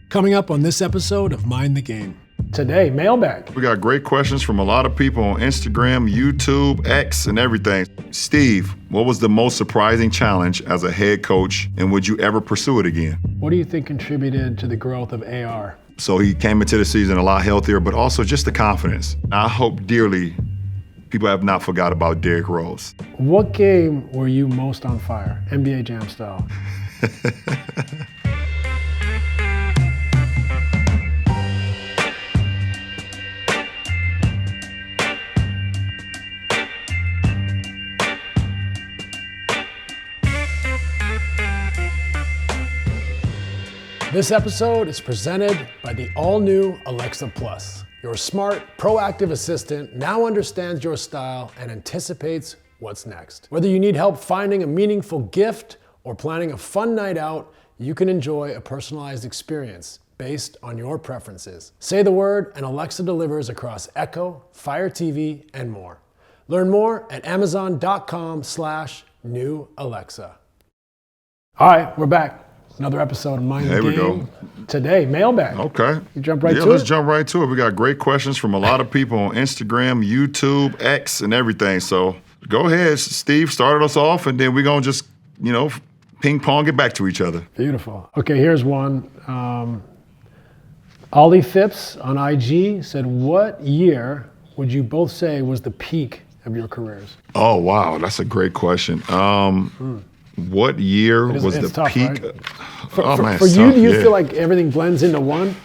Coming up on this episode of Mind the Game. Today, mailbag. We got great questions from a lot of people on Instagram, YouTube, X, and everything. Steve, what was the most surprising challenge as a head coach, and would you ever pursue it again? What do you think contributed to the growth of AR? So he came into the season a lot healthier, but also just the confidence. I hope dearly people have not forgot about Derrick Rose. What game were you most on fire? NBA Jam style. This episode is presented by the all-new Alexa Plus. Your smart, proactive assistant now understands your style and anticipates what's next. Whether you need help finding a meaningful gift or planning a fun night out, you can enjoy a personalized experience based on your preferences. Say the word and Alexa delivers across Echo, Fire TV, and more. Learn more at amazon.com/new Alexa. All right, we're back. Another episode of Mind the Game. There we go. Today, mailbag. Okay. You jump right to it? Yeah, let's jump right to it. We got great questions from a lot of people on Instagram, YouTube, X, and everything. So go ahead, Steve, started us off, and then we're going to just, ping pong it back to each other. Beautiful. Okay, here's one. Ollie Phipps on IG said, what year would you both say was the peak of your careers? Oh, wow. That's a great question. What year was the tough, peak? Right? For you, do you feel like everything blends into one?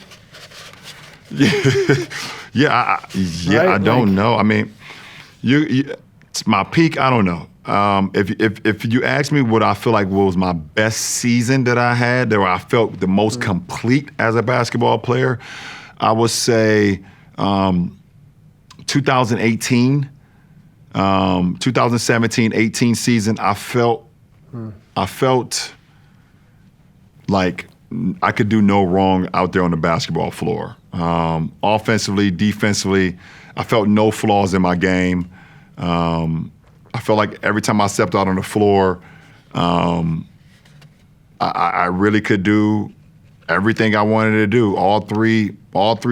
I don't know. I mean, it's my peak. I don't know. If you ask me what I feel like was my best season that I had, where I felt the most complete as a basketball player, I would say 2018, 2017-18 season. I felt like I could do no wrong out there on the basketball floor. Offensively, defensively, I felt no flaws in my game. I felt like every time I stepped out on the floor, I really could do everything I wanted to do. All three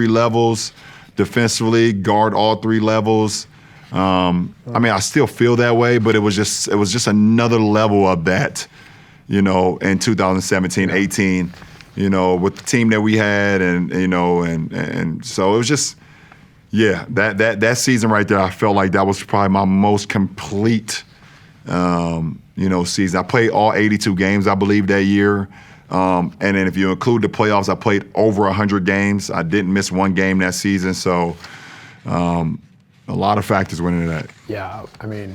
levels, defensively, guard all three levels. I mean, I still feel that way, but it was just another level of that, in 2017-18, with the team that we had, and so it was just, that season right there, I felt like that was probably my most complete, season. I played all 82 games, I believe, that year. And then if you include the playoffs, I played over 100 games. I didn't miss one game that season, so a lot of factors went into that. Yeah, I mean,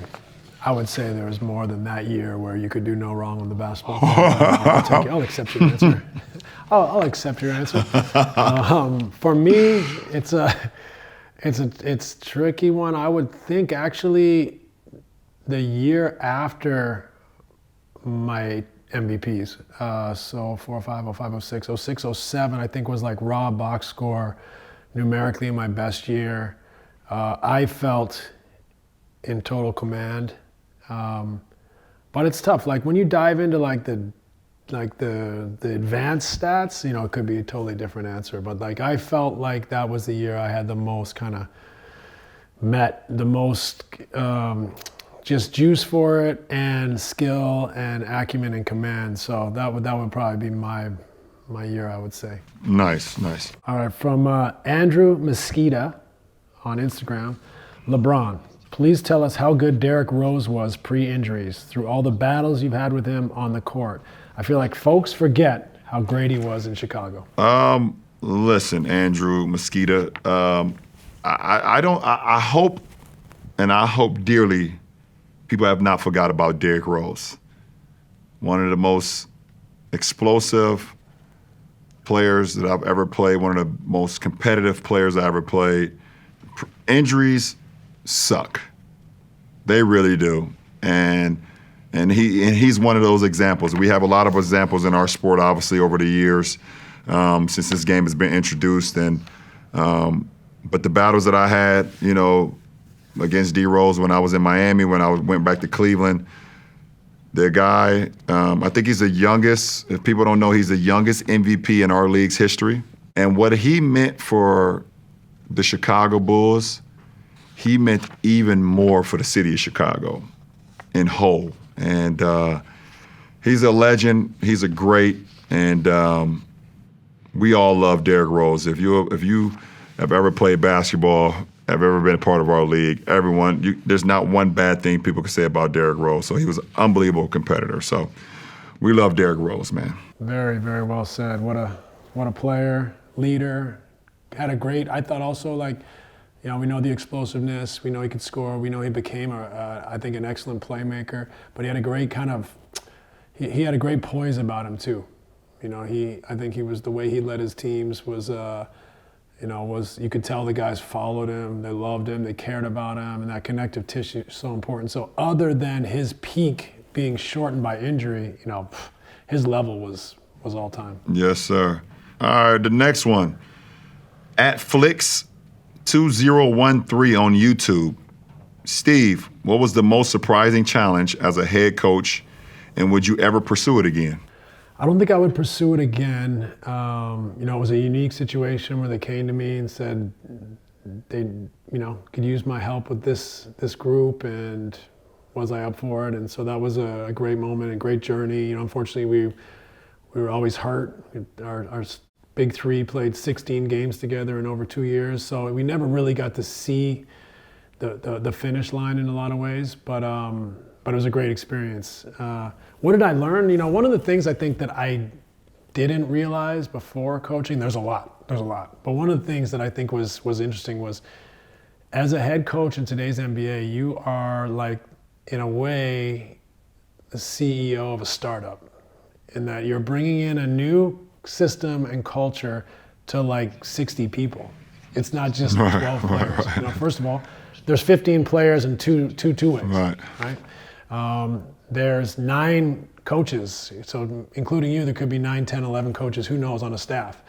I would say there was more than that year where you could do no wrong on the basketball court. I'll accept your answer. I'll accept your answer. For me, it's a tricky one. I would think actually the year after my MVPs, so 4, 5, 05, 06, 06, 07, I think was like raw box score, numerically my best year. I felt in total command, but it's tough. Like when you dive into the advanced stats, it could be a totally different answer. But like I felt like that was the year I had the most kind of just juice for it and skill and acumen and command. So that would probably be my year, I would say. Nice. All right, from Andrew Mesquita on Instagram, LeBron, please tell us how good Derrick Rose was pre-injuries through all the battles you've had with him on the court. I feel like folks forget how great he was in Chicago. Listen, Andrew Mesquita, I hope dearly people have not forgot about Derrick Rose. One of the most explosive players that I've ever played, one of the most competitive players I ever played. Injuries suck. They really do. And he's one of those examples. We have a lot of examples in our sport, obviously, over the years, since this game has been introduced. But the battles that I had, against D Rose when I was in Miami, when I went back to Cleveland, The guy, I think he's the youngest, if people don't know, he's the youngest MVP in our league's history. And what he meant for the Chicago Bulls, he meant even more for the city of Chicago in whole. And he's a legend, he's a great, and we all love Derrick Rose. If you have ever played basketball, have ever been a part of our league, there's not one bad thing people can say about Derrick Rose. So he was an unbelievable competitor. So we love Derrick Rose, man. Very, very well said. What a player, leader. Had a great, I thought also, like, you know, we know the explosiveness, we know he could score, we know he became, I think, an excellent playmaker, but he had a great kind of, he had a great poise about him too. You know, I think he was, the way he led his teams was, you could tell the guys followed him, they loved him, they cared about him, and that connective tissue is so important. So other than his peak being shortened by injury, you know, his level was all time. Yes, sir. All right, the next one. At Flix2013 on YouTube. Steve, what was the most surprising challenge as a head coach, and would you ever pursue it again? I don't think I would pursue it again. It was a unique situation where they came to me and said they, could use my help with this group, and was I up for it? And so that was a great moment, a great journey. Unfortunately, we were always hurt. Our big three played 16 games together in over 2 years, so we never really got to see the finish line in a lot of ways. But it was a great experience. What did I learn? One of the things I think that I didn't realize before coaching, there's a lot. But one of the things that I think was interesting was, as a head coach in today's NBA, you are, like, in a way, the CEO of a startup, in that you're bringing in a new system and culture to like 60 people. It's not just 12 players. First of all, there's 15 players and two two-ways. Right. There's 9 coaches, so including you, there could be 9, 10, 11 coaches, who knows, on a staff.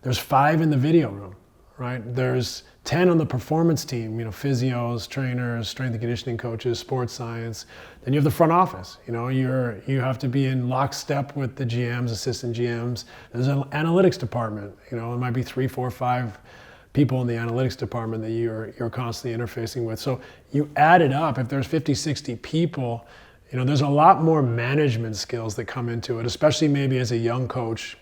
There's 5 in the video room, right? There's 10 on the performance team, physios, trainers, strength and conditioning coaches, sports science. Then you have the front office. You have to be in lockstep with the GMs, assistant GMs. There's an analytics department. It might be 3, 4, 5 people in the analytics department that you're constantly interfacing with. So you add it up, if there's 50, 60 people, there's a lot more management skills that come into it, especially maybe as a young coach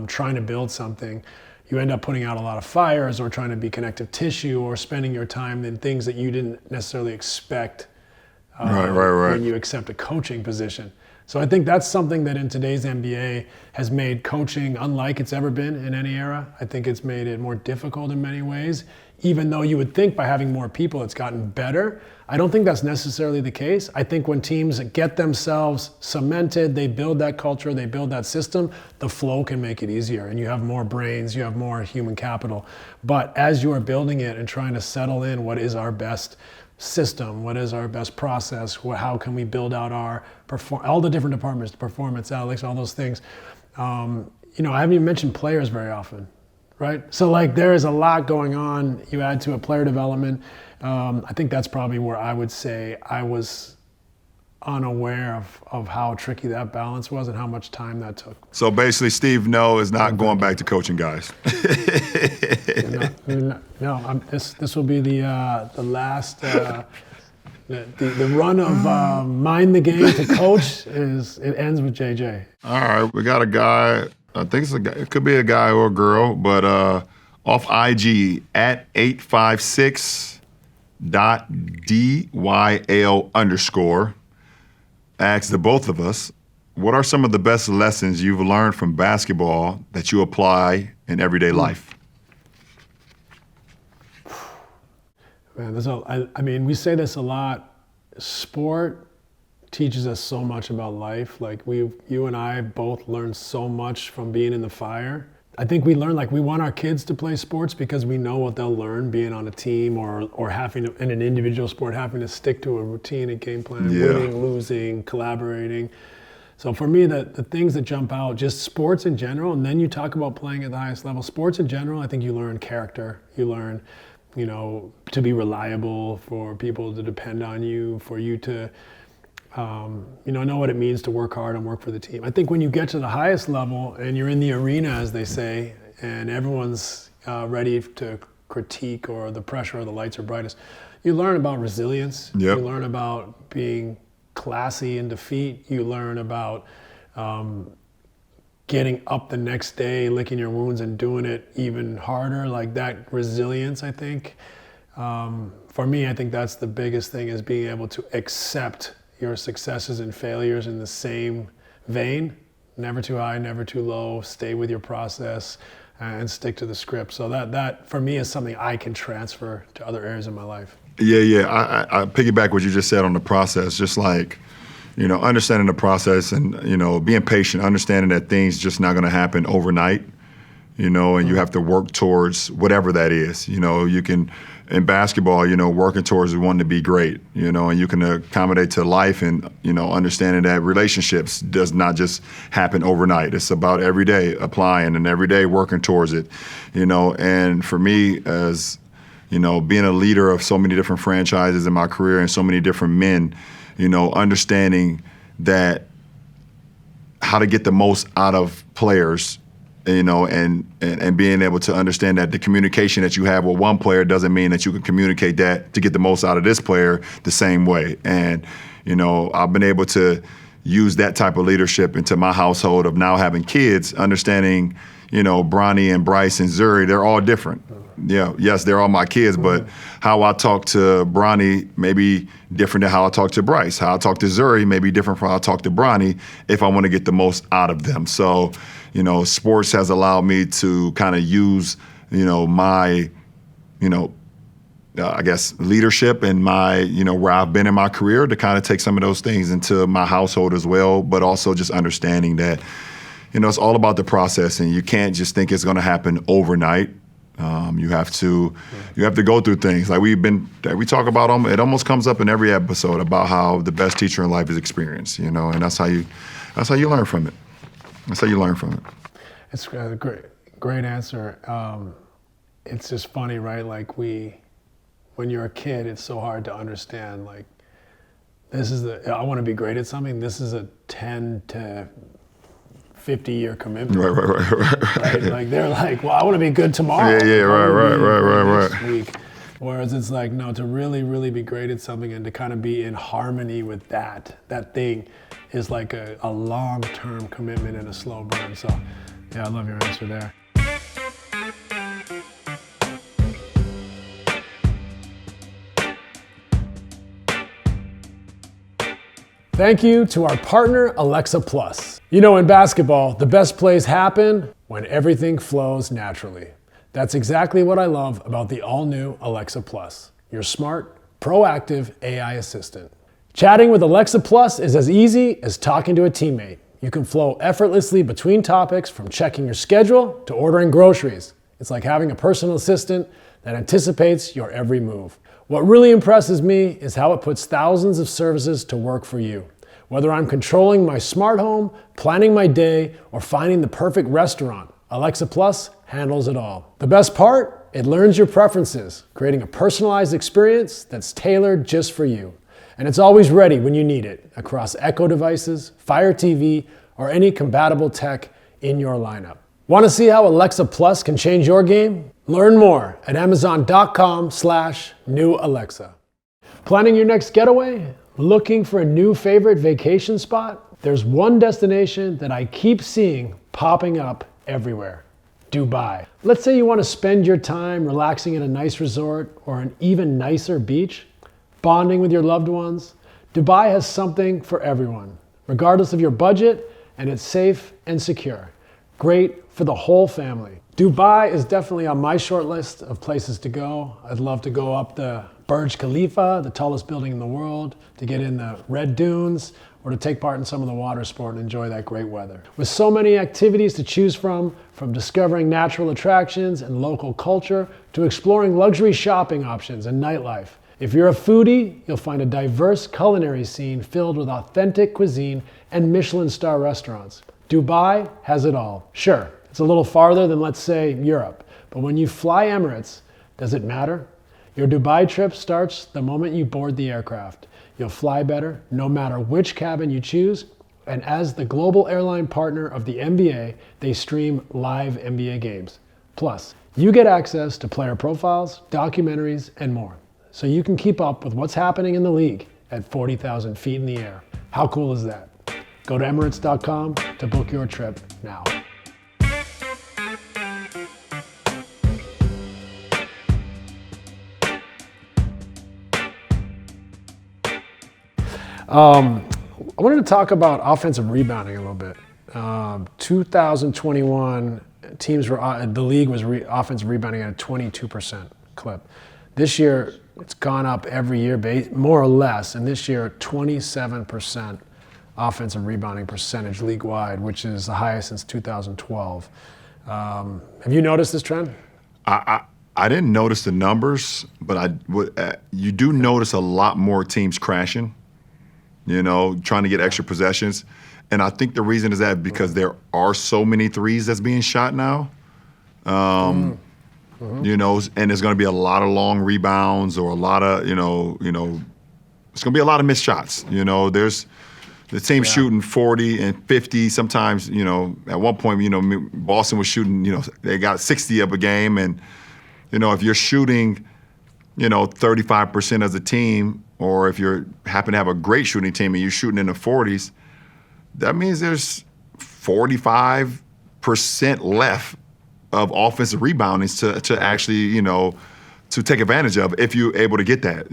trying to build something. You end up putting out a lot of fires, or trying to be connective tissue, or spending your time in things that you didn't necessarily expect when you accept a coaching position. So I think that's something that in today's NBA has made coaching unlike it's ever been in any era. I think it's made it more difficult in many ways. Even though you would think by having more people it's gotten better, I don't think that's necessarily the case. I think when teams get themselves cemented, they build that culture, they build that system, the flow can make it easier, and you have more brains, you have more human capital. But as you are building it and trying to settle in what is our best system, what is our best process, how can we build out our all the different departments, performance, analytics, all those things. I haven't even mentioned players very often, right? So like there is a lot going on. You add to a player development. I think that's probably where I would say I was unaware of how tricky that balance was and how much time that took. So basically, Steve is not going back to coaching guys. This will be the last. The run of mind the game to coach it ends with JJ. All right, we got a guy. I think it's a guy. It could be a guy or a girl, but off IG at 856.dyl_. Ask the both of us, what are some of the best lessons you've learned from basketball that you apply in everyday life? Man, we say this a lot. Sport teaches us so much about life. Like you and I both learned so much from being in the fire. I think we learn, we want our kids to play sports because we know what they'll learn being on a team or having to, in an individual sport, having to stick to a routine and game plan, winning, losing, collaborating. So for me, the things that jump out, just sports in general, and then you talk about playing at the highest level. Sports in general, I think you learn character. You learn, to be reliable, for people to depend on you, for you to know what it means to work hard and work for the team. I think when you get to the highest level and you're in the arena, as they say, and everyone's ready to critique or the pressure or the lights are brightest, you learn about resilience. Yep. You learn about being classy in defeat. You learn about getting up the next day, licking your wounds and doing it even harder. Like that resilience, I think. For me, I think that's the biggest thing, is being able to accept your successes and failures in the same vein. Never too high, never too low. Stay with your process and stick to the script. So that for me is something I can transfer to other areas of my life. Yeah. I piggyback what you just said on the process, just like, understanding the process and, being patient, understanding that things just not going to happen overnight, and you have to work towards whatever that is. You can, in basketball, working towards wanting to be great, and you can accommodate to life and, understanding that relationships does not just happen overnight. It's about every day applying and every day working towards it, and for me, as, being a leader of so many different franchises in my career and so many different men, understanding that how to get the most out of players, and being able to understand that the communication that you have with one player doesn't mean that you can communicate that to get the most out of this player the same way. And, I've been able to use that type of leadership into my household of now having kids, understanding, Bronny and Bryce and Zuri, they're all different. Yeah, yes, they're all my kids, but how I talk to Bronny may be different than how I talk to Bryce. How I talk to Zuri may be different from how I talk to Bronny if I want to get the most out of them. So, sports has allowed me to kind of use, my, I guess, leadership and my, where I've been in my career to kind of take some of those things into my household as well, but also just understanding that, it's all about the process, and you can't just think it's going to happen overnight. You have to go through things. Like we talk about them. It almost comes up in every episode about how the best teacher in life is experience, and that's how you learn from it. That's how you learn from it. It's a great answer. It's just funny, right? Like when you're a kid, it's so hard to understand. Like I want to be great at something. This is a 10 to 50-year commitment. Right. Like they're like, well, I want to be good tomorrow. Right. This week. Whereas it's like, no, to really, really be great at something and to kind of be in harmony with that thing is like a long-term commitment and a slow burn. So, yeah, I love your answer there. Thank you to our partner, Alexa Plus. In basketball, the best plays happen when everything flows naturally. That's exactly what I love about the all-new Alexa Plus, your smart, proactive AI assistant. Chatting with Alexa Plus is as easy as talking to a teammate. You can flow effortlessly between topics, from checking your schedule to ordering groceries. It's like having a personal assistant that anticipates your every move. What really impresses me is how it puts thousands of services to work for you. Whether I'm controlling my smart home, planning my day, or finding the perfect restaurant, Alexa Plus handles it all. The best part? It learns your preferences, creating a personalized experience that's tailored just for you. And it's always ready when you need it, across Echo devices, Fire TV, or any compatible tech in your lineup. Want to see how Alexa Plus can change your game? Learn more at Amazon.com/new Alexa. Planning your next getaway? Looking for a new favorite vacation spot? There's one destination that I keep seeing popping up everywhere: Dubai. Let's say you want to spend your time relaxing at a nice resort or an even nicer beach, bonding with your loved ones. Dubai has something for everyone, regardless of your budget, and it's safe and secure. Great for the whole family. Dubai is definitely on my short list of places to go. I'd love to go up the Burj Khalifa, the tallest building in the world, to get in the red dunes, or to take part in some of the water sport and enjoy that great weather. With so many activities to choose from discovering natural attractions and local culture to exploring luxury shopping options and nightlife. If you're a foodie, you'll find a diverse culinary scene filled with authentic cuisine and Michelin star restaurants. Dubai has it all. Sure, it's a little farther than, let's say, Europe, but when you fly Emirates, does it matter? Your Dubai trip starts the moment you board the aircraft. You'll fly better no matter which cabin you choose. And as the global airline partner of the NBA, they stream live NBA games. Plus, you get access to player profiles, documentaries, and more. So you can keep up with what's happening in the league at 40,000 feet in the air. How cool is that? Go to Emirates.com to book your trip now. I wanted to talk about offensive rebounding a little bit. 2021 teams were the league was offensive rebounding at a 22% clip. This year it's gone up every year, more or less, and this year 27% offensive rebounding percentage league wide, which is the highest since 2012. Have you noticed this trend? I didn't notice the numbers, but you do notice a lot more teams crashing. Trying to get extra possessions. And I think the reason is that because there are so many threes that's being shot now. And there's going to be a lot of long rebounds or a lot of, it's going to be a lot of missed shots. There's the team shooting 40 and 50. Sometimes, at one point, Boston was shooting, they got 60 up a game. And, if you're shooting, 35% as a team, or if you happen to have a great shooting team and you're shooting in the 40s, that means there's 45% left of offensive rebounding to actually, to take advantage of if you're able to get that,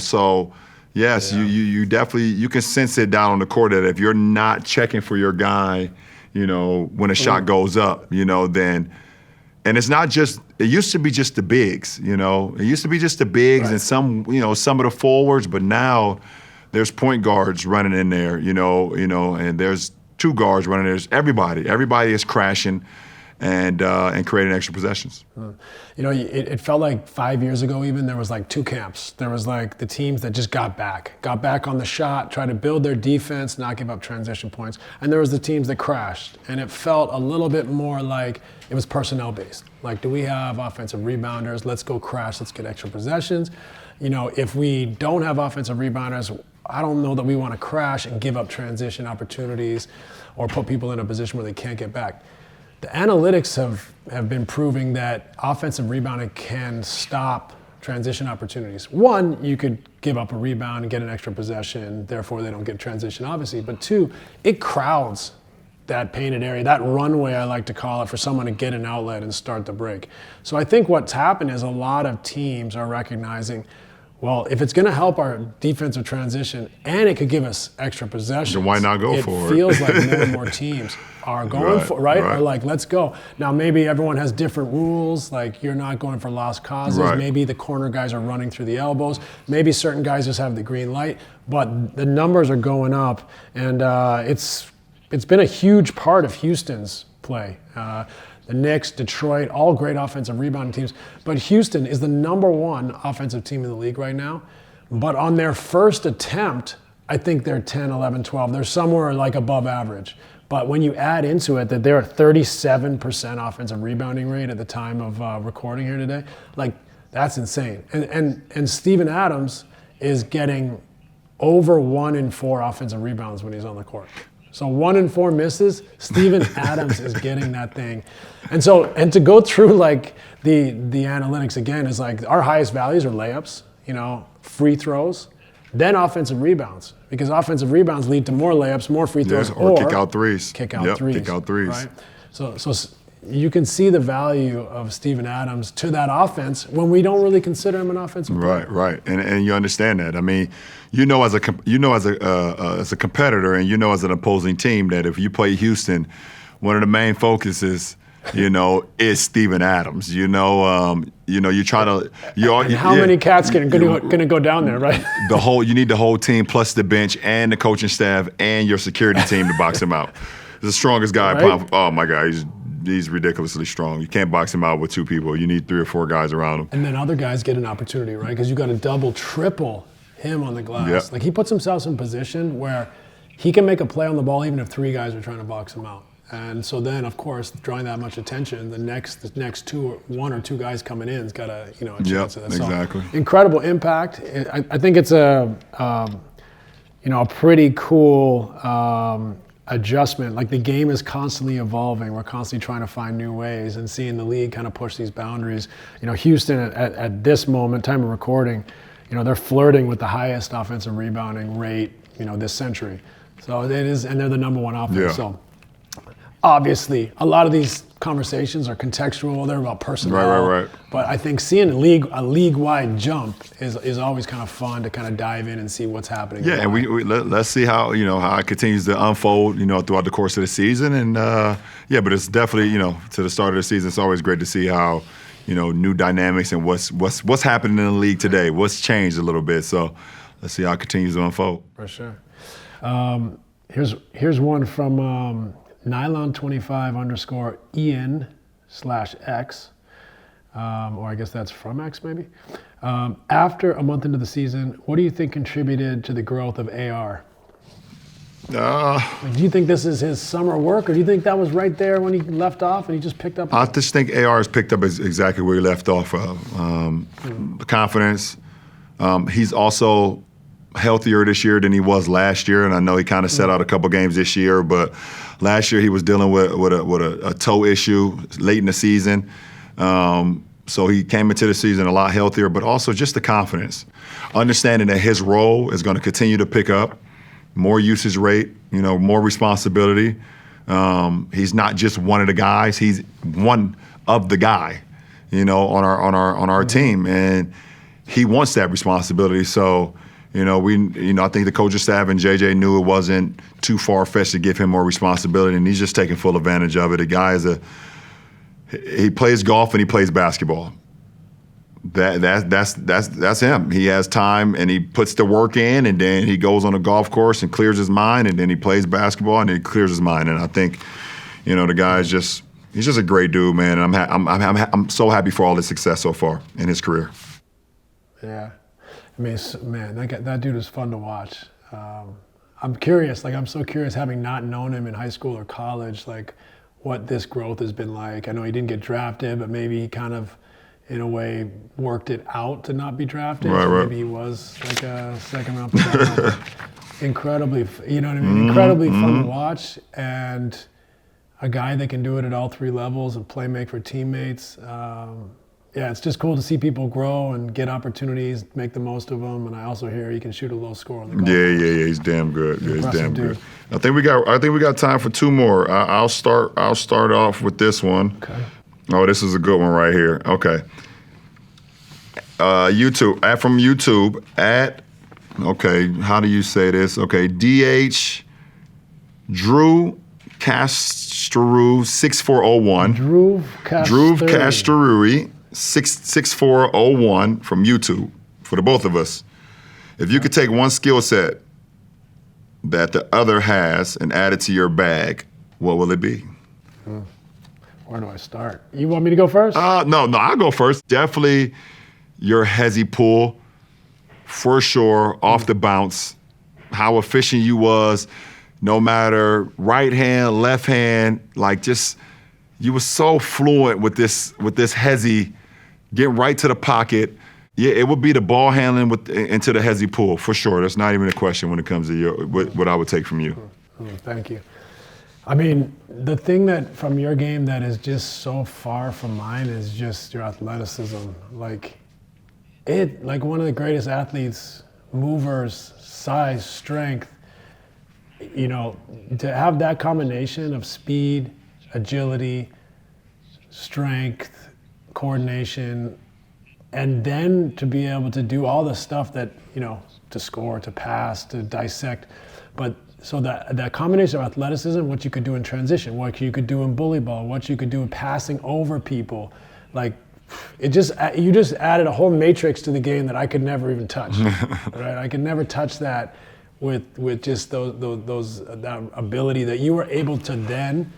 So, yes, you definitely, you can sense it down on the court that if you're not checking for your guy, when a shot goes up, then, and it's not just, it used to be just the bigs, It used to be just the bigs and some of the forwards, but now there's point guards running in there, and there's two guards running there. There's everybody. Everybody is crashing and creating extra possessions. It felt like 5 years ago even, there was like two camps. There was like the teams that just got back on the shot, tried to build their defense, not give up transition points. And there was the teams that crashed. And it felt a little bit more like it was personnel based. Like, do we have offensive rebounders? Let's go crash, let's get extra possessions. If we don't have offensive rebounders, I don't know that we want to crash and give up transition opportunities or put people in a position where they can't get back. The analytics have been proving that offensive rebounding can stop transition opportunities. One, you could give up a rebound and get an extra possession, therefore they don't get transition, obviously. But two, it crowds that painted area, that runway, I like to call it, for someone to get an outlet and start the break. So I think what's happened is a lot of teams are recognizing, well, if it's going to help our defensive transition and it could give us extra possessions, then why not go for it? It feels like more and more teams are going for it, right? Or like, let's go. Now, maybe everyone has different rules. Like, you're not going for lost causes. Right. Maybe the corner guys are running through the elbows. Maybe certain guys just have the green light. But the numbers are going up, and it's been a huge part of Houston's play. The Knicks, Detroit, all great offensive rebounding teams. But Houston is the #1 offensive team in the league right now. But on their first attempt, I think they're 10, 11, 12. They're somewhere like above average. But when you add into it that they're at 37% offensive rebounding rate at the time of recording here today, like, that's insane. And Steven Adams is getting over 1 in 4 offensive rebounds when he's on the court. So 1 in 4 misses, Steven Adams is getting that thing. And to go through like the analytics again is like our highest values are layups, free throws, then offensive rebounds. Because offensive rebounds lead to more layups, more free throws, or kick out threes. Kick out threes. Kick out threes. Right? So you can see the value of Steven Adams to that offense when we don't really consider him an offensive player. Right. And you understand that. I mean, as a competitor and as an opposing team that if you play Houston, one of the main focuses, is Steven Adams. You try to. How many cats going to go down there, right? You need the whole team plus the bench and the coaching staff and your security team to box him out. He's the strongest guy. Right? Oh my God, he's ridiculously strong. You can't box him out with 2 people. You need 3 or 4 guys around him. And then other guys get an opportunity, right? Because you got to double, triple him on the glass. Yep. Like, he puts himself in position where he can make a play on the ball even if 3 guys are trying to box him out. And so then, of course, drawing that much attention, the next one or two guys coming in has got a chance of that. Exactly. So, incredible impact. I think it's a pretty cool adjustment. Like the game is constantly evolving. We're constantly trying to find new ways and seeing the league kind of push these boundaries. Houston at this moment, time of recording, they're flirting with the highest offensive rebounding rate, this century. So it is, and they're the number one offense. Yeah. So obviously, a lot of these conversations are contextual. They're about personnel. Right. But I think seeing a league-wide jump is always kind of fun to kind of dive in and see what's happening. Yeah, and let's see how how it continues to unfold throughout the course of the season. And but it's definitely to the start of the season, it's always great to see how new dynamics and what's happening in the league today. What's changed a little bit. So let's see how it continues to unfold. For sure. Here's one from Nylon25_Ian/X, or I guess that's from X maybe. After a month into the season, what do you think contributed to the growth of AR? Do you think this is his summer work, or do you think that was right there when he left off and he just picked up? I just think AR has picked up exactly where he left off of. Confidence. He's also healthier this year than he was last year, and I know he kind of set out a couple games this year, but last year he was dealing with a toe issue late in the season. So he came into the season a lot healthier, but also just the confidence, understanding that his role is going to continue to pick up, more usage rate, more responsibility. He's not just one of the guys; he's one of the guy, on our team, and he wants that responsibility. So. I think the coaching staff and JJ knew it wasn't too far-fetched to give him more responsibility, and he's just taking full advantage of it. The guy he plays golf and he plays basketball. That's him. He has time and he puts the work in, and then he goes on a golf course and clears his mind, and then he plays basketball and then he clears his mind. And I think, the guy is he's just a great dude, man. And I'm so happy for all his success so far in his career. Yeah. I mean, man, that dude is fun to watch. I'm curious, I'm so curious, having not known him in high school or college, what this growth has been like. I know he didn't get drafted, but maybe he kind of, in a way, worked it out to not be drafted. Right. Maybe he was a second round pick. Incredibly, incredibly fun to watch, and a guy that can do it at all three levels and play make for teammates. It's just cool to see people grow and get opportunities, make the most of them. And I also hear he can shoot a low score on the golf course. Yeah, he's damn good. He's damn dude. good. I think we got time for two more. I'll start off with this one. Okay. Oh, this is a good one right here. Okay. YouTube from YouTube how do you say this? Okay, DH Drew Casteru 6401. Drew Casteru 6401 from YouTube for the both of us. If you could take one skill set that the other has and add it to your bag, what will it be? Where do I start? You want me to go first? No, I'll go first. Definitely your hezzy pull, for sure, off the bounce. How efficient you was, no matter right hand, left hand, you were so fluent with this hezzy, get right to the pocket. Yeah, it would be the ball handling into the hezzy pull, for sure. That's not even a question when it comes to what I would take from you. Thank you. I mean, the thing that from your game that is just so far from mine is just your athleticism. Like one of the greatest athletes, movers, size, strength, to have that combination of speed, agility, strength, coordination, and then to be able to do all the stuff that, to score, to pass, to dissect. But so that combination of athleticism, what you could do in transition, what you could do in bully ball, what you could do in passing over people, you just added a whole matrix to the game that I could never even touch. Right? I could never touch that with just that ability that you were able to then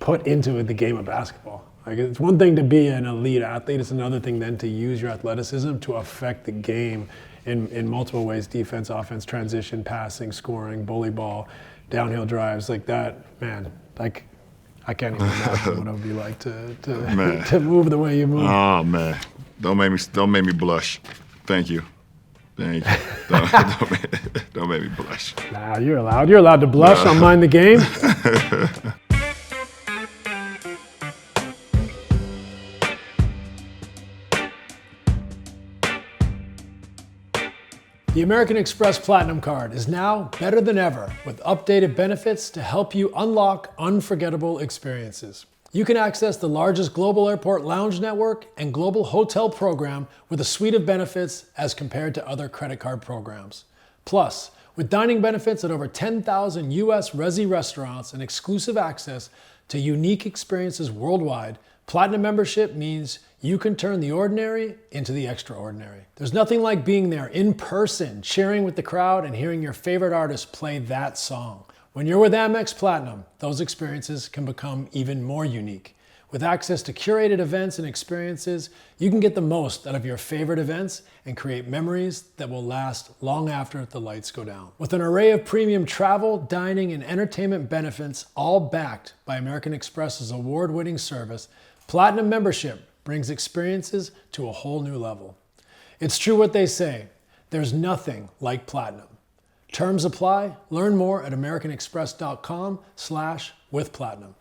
put into the game of basketball. It's one thing to be an elite athlete, it's another thing then to use your athleticism to affect the game in multiple ways: defense, offense, transition, passing, scoring, bully ball, downhill drives, like that. Man, Like, I can't even imagine what it would be like to move the way you move. Oh man, don't make me blush. Thank you. Don't make me blush. Nah, you're allowed. You're allowed to blush. I'll mind the game. The American Express Platinum Card is now better than ever with updated benefits to help you unlock unforgettable experiences. You can access the largest global airport lounge network and global hotel program with a suite of benefits as compared to other credit card programs. Plus, with dining benefits at over 10,000 US Resi restaurants and exclusive access to unique experiences worldwide, Platinum membership means you can turn the ordinary into the extraordinary. There's nothing like being there in person, cheering with the crowd and hearing your favorite artist play that song. When you're with Amex Platinum, those experiences can become even more unique. With access to curated events and experiences, you can get the most out of your favorite events and create memories that will last long after the lights go down. With an array of premium travel, dining, and entertainment benefits, all backed by American Express's award-winning service, Platinum membership brings experiences to a whole new level. It's true what they say, there's nothing like Platinum. Terms apply. Learn more at americanexpress.com/withplatinum.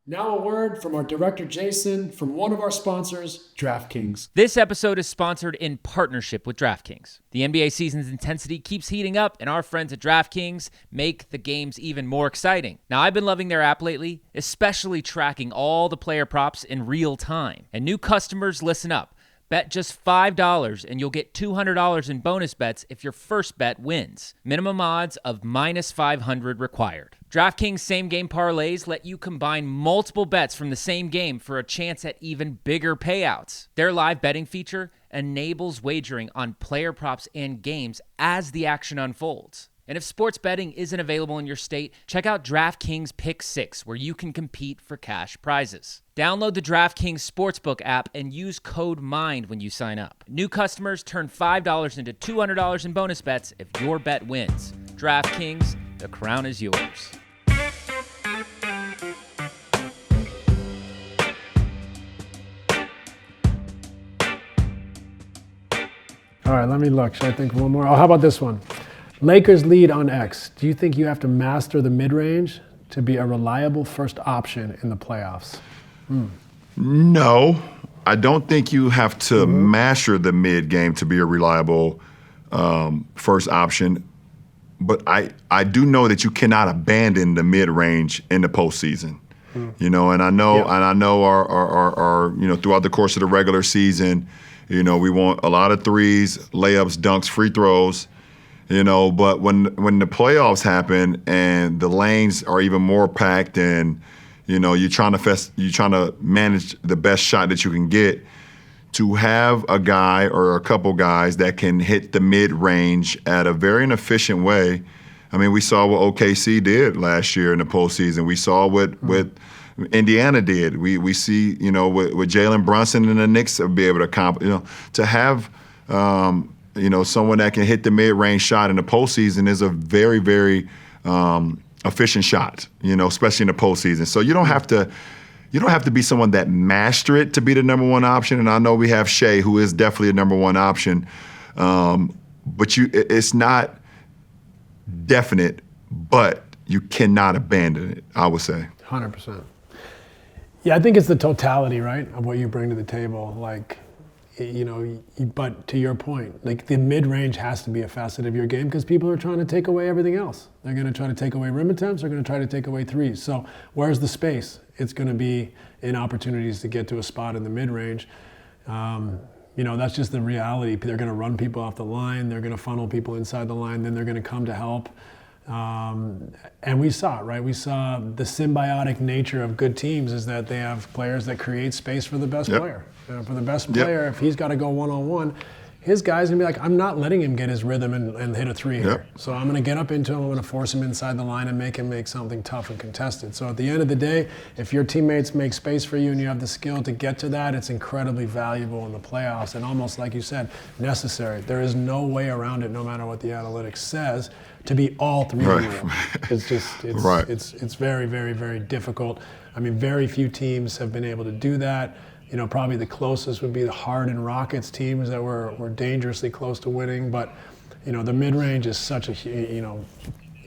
Now a word from our director Jason from one of our sponsors, DraftKings. This episode is sponsored in partnership with DraftKings. The NBA season's intensity keeps heating up, and our friends at DraftKings make the games even more exciting. Now, I've been loving their app lately, especially tracking all the player props in real time. And new customers, listen up. Bet just $5 and you'll get $200 in bonus bets if your first bet wins. Minimum odds of -500 required. DraftKings same-game parlays let you combine multiple bets from the same game for a chance at even bigger payouts. Their live betting feature enables wagering on player props and games as the action unfolds. And if sports betting isn't available in your state, check out DraftKings Pick 6, where you can compete for cash prizes. Download the DraftKings Sportsbook app and use code MIND when you sign up. New customers turn $5 into $200 in bonus bets if your bet wins. DraftKings, the crown is yours. All right, let me look. Should I think of one more? Oh, how about this one? Lakers lead on X. Do you think you have to master the mid-range to be a reliable first option in the playoffs? No, I don't think you have to master the mid game to be a reliable first option. But I do know that you cannot abandon the mid range in the postseason. You know, and I know our throughout the course of the regular season, we want a lot of threes, layups, dunks, free throws. But when the playoffs happen and the lanes are even more packed and you're trying to manage the best shot that you can get, to have a guy or a couple guys that can hit the mid range at a very efficient way. I mean, we saw what OKC did last year in the postseason. We saw what Indiana did. We see what Jalen Brunson and the Knicks will be able to accomplish. To have someone that can hit the mid-range shot in the postseason is a very, very efficient shot, especially in the postseason. So you don't have to be someone that master it to be the number one option. And I know we have Shea, who is definitely a number one option, but it's not definite, but you cannot abandon it, I would say. 100%. Yeah, I think it's the totality, right, of what you bring to the table. Like, but to your point, like the mid-range has to be a facet of your game because people are trying to take away everything else. They're going to try to take away rim attempts. They're going to try to take away threes. So where's the space? It's going to be in opportunities to get to a spot in the mid-range. That's just the reality. They're going to run people off the line. They're going to funnel people inside the line. Then they're going to come to help. And we saw it, right? We saw the symbiotic nature of good teams is that they have players that create space for the best player. For the best player, if he's got to go one-on-one, his guy's going to be like, I'm not letting him get his rhythm and hit a three here. Yep. So I'm going to get up into him, I'm going to force him inside the line and make him make something tough and contested. So at the end of the day, if your teammates make space for you and you have the skill to get to that, it's incredibly valuable in the playoffs and almost, like you said, necessary. There is no way around it, no matter what the analytics says, to be all three of them. It's just, it's very, very, very difficult. I mean, very few teams have been able to do that. You know, probably the closest would be the Harden Rockets teams that were dangerously close to winning. But, you know, the mid-range is such a, you know,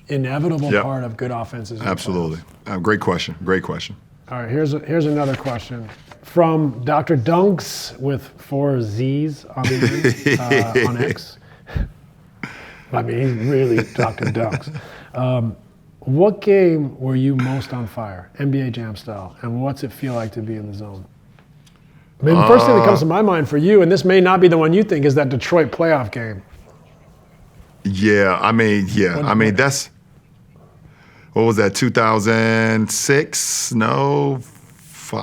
inevitable part of good offenses. Absolutely. Great question. Great question. All right, here's another question from Dr. Dunks with 4 Z's on the end, on X. I mean, he's really Dr. Dunks. What game were you most on fire, NBA Jam style, and what's it feel like to be in the zone? I mean, the first thing that comes to my mind for you, and this may not be the one you think, is that Detroit playoff game. Yeah, I mean, that's, what was that, 2006? No,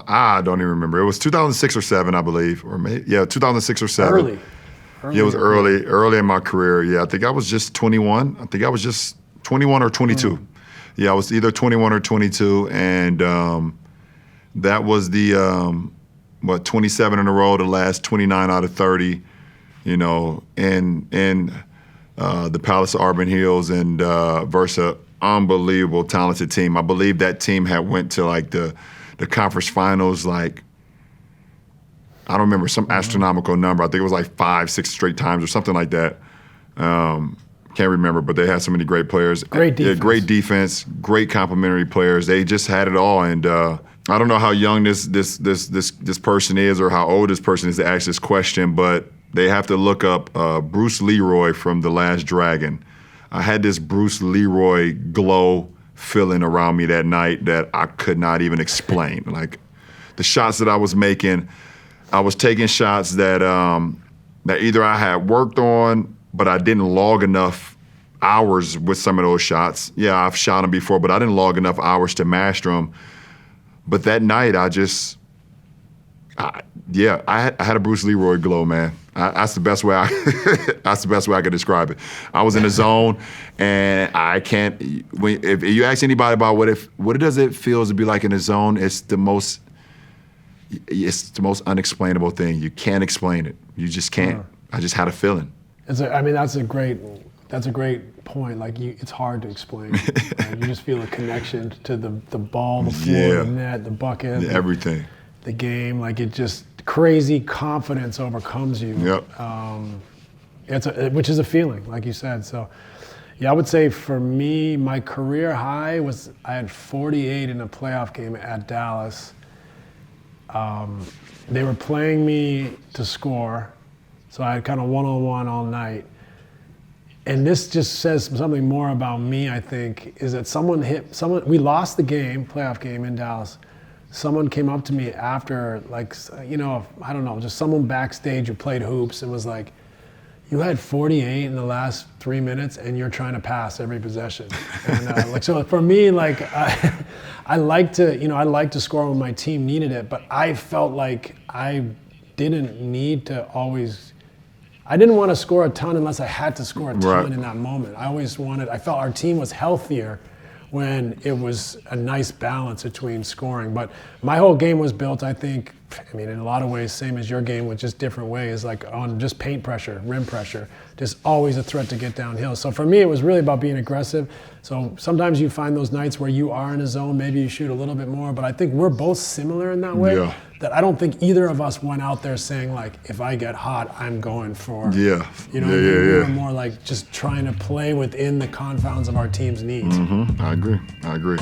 I don't even remember. It was 2006 or 7, I believe, or maybe, 2006 or 7. Early. Yeah, it was early in my career. Yeah, I think I was just 21. I think I was just 21 or 22. Yeah, I was either 21 or 22, and that was the 27 in a row, the last 29 out of 30, you know, and the Palace of Auburn Hills and versus unbelievable talented team. I believe that team had went to like the conference finals, like, I don't remember, some astronomical number. I think it was like 5-6 straight times or something like that. Can't remember, but they had so many great players. Great defense. Yeah, great defense, great complementary players. They just had it all, and I don't know how young this person is or how old this person is to ask this question, but they have to look up Bruce Leroy from The Last Dragon. I had this Bruce Leroy glow feeling around me that night that I could not even explain. Like, the shots that I was making, I was taking shots that that either I had worked on, but I didn't log enough hours with some of those shots. Yeah, I've shot them before, but I didn't log enough hours to master them. But that night, I had a Bruce Leroy glow, man. That's the best way I could describe it. I was in the zone, and I can't. If you ask anybody about what does it feel to be like in the zone, it's the most unexplainable thing. You can't explain it. You just can't. I just had a feeling. That's a great point. Like, it's hard to explain. You just feel a connection to the ball, the floor, the net, the bucket, everything. The game. Like, it just crazy confidence overcomes you. Yep. Which is a feeling, like you said. So, yeah, I would say for me, my career high was I had 48 in a playoff game at Dallas. They were playing me to score, so I had kind of one-on-one all night. And this just says something more about me, I think, is that we lost the playoff game in Dallas. Someone came up to me after, like, you know, I don't know, just someone backstage who played hoops and was like, you had 48 in the last 3 minutes and you're trying to pass every possession. And so for me, like, I like to score when my team needed it, but I felt like I didn't need to always. I didn't want to score a ton unless I had to score a ton in that moment. I felt our team was healthier when it was a nice balance between scoring. But my whole game was built, I think, in a lot of ways, same as your game, with just different ways, like on just paint pressure, rim pressure, just always a threat to get downhill. So for me, it was really about being aggressive. So sometimes you find those nights where you are in a zone, maybe you shoot a little bit more, but I think we're both similar in that way. That I don't think either of us went out there saying, like, if I get hot, I'm going for, we were more like just trying to play within the confines of our team's needs. I agree.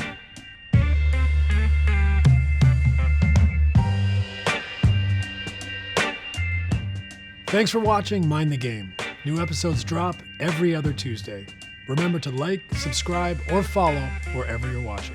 Thanks for watching Mind the Game. New episodes drop every other Tuesday. Remember to like, subscribe, or follow wherever you're watching.